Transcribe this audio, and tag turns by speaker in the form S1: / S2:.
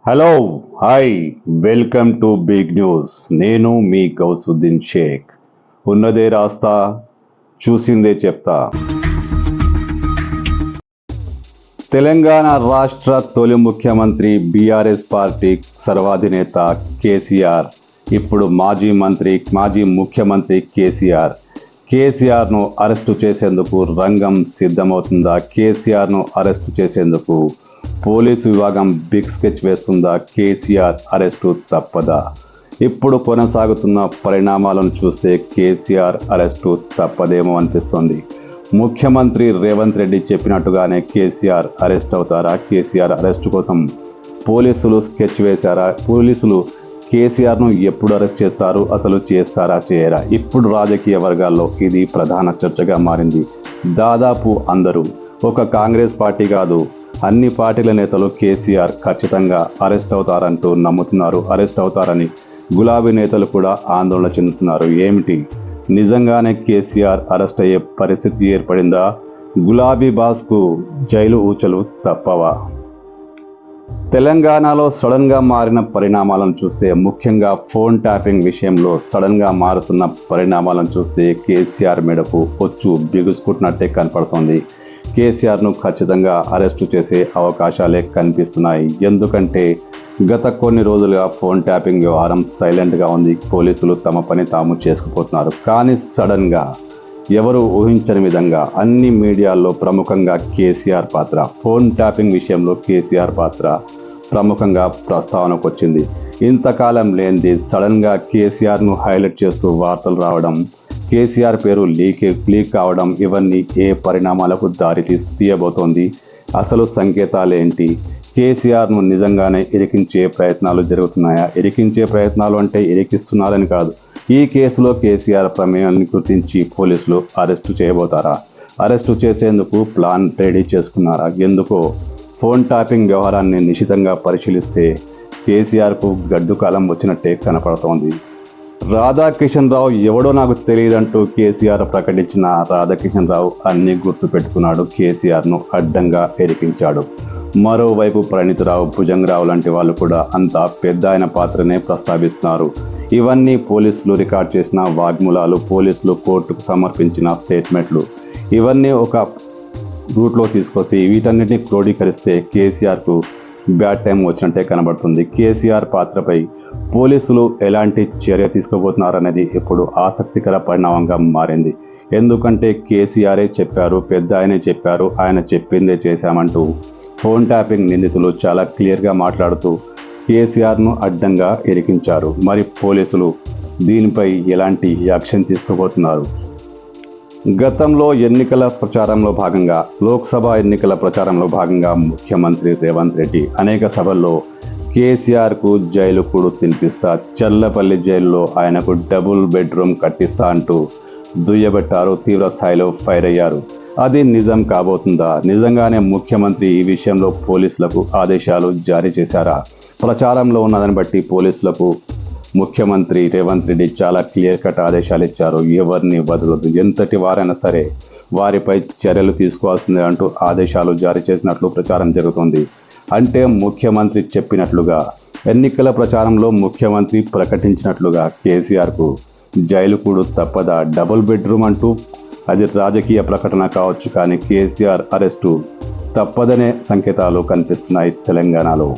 S1: Hello hi welcome to Big News. నేను మీ గౌసుద్దీన్ షేక్. ఉన్నదే రాస్తా, చూసిందే చెప్తా. తెలంగాణ రాష్ట్ర తొలి ముఖ్యమంత్రి బీఆర్ఎస్ పార్టీ సర్వాధినేత కేసీఆర్ ఇప్పుడు మాజీ ముఖ్యమంత్రి కేసీఆర్ను అరెస్టు చేసేందుకు రంగం సిద్ధమవుతుందా? కేసీఆర్ను అరెస్టు చేసేందుకు పోలీసు విభాగం బిగ్ స్కెచ్ వేస్తుందా? కేసీఆర్ అరెస్టు తప్పదా? ఇప్పుడు కొనసాగుతున్న పరిణామాలను చూస్తే కేసీఆర్ అరెస్టు తప్పదేమో అనిపిస్తోంది. ముఖ్యమంత్రి రేవంత్ రెడ్డి చెప్పినట్టుగానే కేసీఆర్ అరెస్ట్ అవుతారా? కేసీఆర్ అరెస్టు కోసం పోలీసులు స్కెచ్ వేశారా? పోలీసులు కేసీఆర్ను ఎప్పుడు అరెస్ట్ చేస్తారు? అసలు చేస్తారా చేయరా? ఇప్పుడు రాజకీయ వర్గాల్లో ఇది ప్రధాన చర్చగా మారింది. దాదాపు అందరూ, ఒక కాంగ్రెస్ పార్టీ కాదు, అన్ని పార్టీల నేతలు కేసీఆర్ ఖచ్చితంగా అరెస్ట్ అవుతారంటూ నమ్ముతున్నారు. అరెస్ట్ అవుతారని గులాబీ నేతలు కూడా ఆందోళన చెందుతున్నారు. ఏమిటి, నిజంగానే కేసీఆర్ అరెస్ట్ అయ్యే పరిస్థితి ఏర్పడిందా? గులాబీ బాస్కు జైలు ఊచలు తప్పవా? తెలంగాణలో సడన్గా మారిన పరిణామాలను చూస్తే, ముఖ్యంగా ఫోన్ ట్యాపింగ్ విషయంలో సడన్గా మారుతున్న పరిణామాలను చూస్తే కేసీఆర్ మెడకు ఒచ్చు బిగుసుకుంటున్నట్టే కనపడుతోంది. కేసీఆర్ను ఖచ్చితంగా అరెస్టు చేసే అవకాశాలే కనిపిస్తున్నాయి. ఎందుకంటే గత కొన్ని రోజులుగా ఫోన్ ట్యాపింగ్ వ్యవహారం సైలెంట్గా ఉంది. పోలీసులు తమ పని తాము చేసుకుపోతున్నారు. కానీ సడన్గా ఎవరు ఊహించని విధంగా అన్ని మీడియాల్లో ప్రముఖంగా కేసీఆర్ పాత్ర, ఫోన్ ట్యాపింగ్ విషయంలో కేసీఆర్ పాత్ర ప్రముఖంగా ప్రస్తావనకు వచ్చింది. ఇంతకాలం లేనిది సడన్గా కేసీఆర్ను హైలైట్ చేస్తూ వార్తలు రావడం, కేసీఆర్ పేరు లీక్ కావడం, ఇవన్నీ ఏ పరిణామాలకు దారి తీయబోతోంది? అసలు సంకేతాలేంటి? కేసీఆర్ను నిజంగానే ఇరికించే ప్రయత్నాలు జరుగుతున్నాయా? ఇరికించే ప్రయత్నాలు అంటే ఇరికిస్తున్నారని కాదు. ఈ కేసులో కేసీఆర్ ప్రమేయాన్ని గుర్తించి పోలీసులు అరెస్టు చేయబోతారా? అరెస్టు చేసేందుకు ప్లాన్ రెడీ చేసుకున్నారా? ఎందుకో ఫోన్ ట్యాపింగ్ వ్యవహారాన్ని నిశితంగా పరిశీలిస్తే కేసీఆర్కు గడ్డు కాలం వచ్చినట్టే కనపడుతోంది. రాధాకిషన్ రావు ఎవడో నాకు తెలియదంటూ కేసీఆర్ ప్రకటించిన రాధాకిషన్ రావు అన్నీ గుర్తుపెట్టుకున్నాడు. కేసీఆర్ను అడ్డంగా ఇరికించాడు. మరోవైపు ప్రణీతరావు, భుజంగరావు లాంటి వాళ్ళు కూడా అంతా పెద్ద ఆయన పాత్రనే ప్రస్తావిస్తున్నారు. ఇవన్నీ పోలీసులు రికార్డ్ చేసిన వాగ్మూలాలు, పోలీసులు కోర్టుకు సమర్పించిన స్టేట్మెంట్లు, ఇవన్నీ ఒక రూట్లో తీసుకొచ్చి వీటన్నిటిని క్రోడీకరిస్తే కేసీఆర్కు బ్యాడ్ టైం వచ్చినట్టే కనబడుతుంది. కేసీఆర్ పాత్రపై పోలీసులు ఎలాంటి చర్య తీసుకోబోతున్నారనేది ఇప్పుడు ఆసక్తికర పరిణామంగా మారింది. ఎందుకంటే కేసీఆరే చెప్పారు, పెద్ద ఆయనే చెప్పారు, ఆయన చెప్పిందే చేశామంటూ ఫోన్ ట్యాపింగ్ నిందితులు చాలా క్లియర్గా మాట్లాడుతూ కేసీఆర్ను అడ్డంగా ఇరికించారు. మరి పోలీసులు దీనిపై ఎలాంటి యాక్షన్ తీసుకోబోతున్నారు? గతంలో ఎన్నికల ప్రచారంలో భాగంగా, లోక్సభ ఎన్నికల ప్రచారంలో భాగంగా ముఖ్యమంత్రి రేవంత్ రెడ్డి అనేక సభల్లో కేసీఆర్కు జైలు కూడు తినిపిస్తా, చల్లపల్లి జైలులో ఆయనకు డబుల్ బెడ్రూమ్ కట్టిస్తా అంటూ దుయ్యబెట్టారు. తీవ్ర స్థాయిలో ఫైర్ అయ్యారు. అది నిజం కాబోతుందా? నిజంగానే ముఖ్యమంత్రి ఈ విషయంలో పోలీసులకు ఆదేశాలు జారీ చేశారా? ప్రచారంలో ఉన్నదాన్ని బట్టి పోలీసులకు ముఖ్యమంత్రి రేవంత్ రెడ్డి చాలా క్లియర్ కట్ ఆదేశాలు ఇచ్చారు. ఎవరిని వదలదు, ఎంతటి వారైనా సరే వారిపై చర్యలు తీసుకోవాల్సిందే అంటూ ఆదేశాలు జారీ చేసినట్లు ప్రచారం జరుగుతుంది. అంటే ముఖ్యమంత్రి చెప్పినట్లుగా, ఎన్నికల ప్రచారంలో ముఖ్యమంత్రి ప్రకటించినట్లుగా కేసీఆర్కు జైలు కూడా తప్పదా? డబుల్ బెడ్రూమ్ అంటూ అది రాజకీయ ప్రకటన కావచ్చు, కానీ కేసీఆర్ అరెస్టు తప్పదనే సంకేతాలు కనిపిస్తున్నాయి తెలంగాణలో.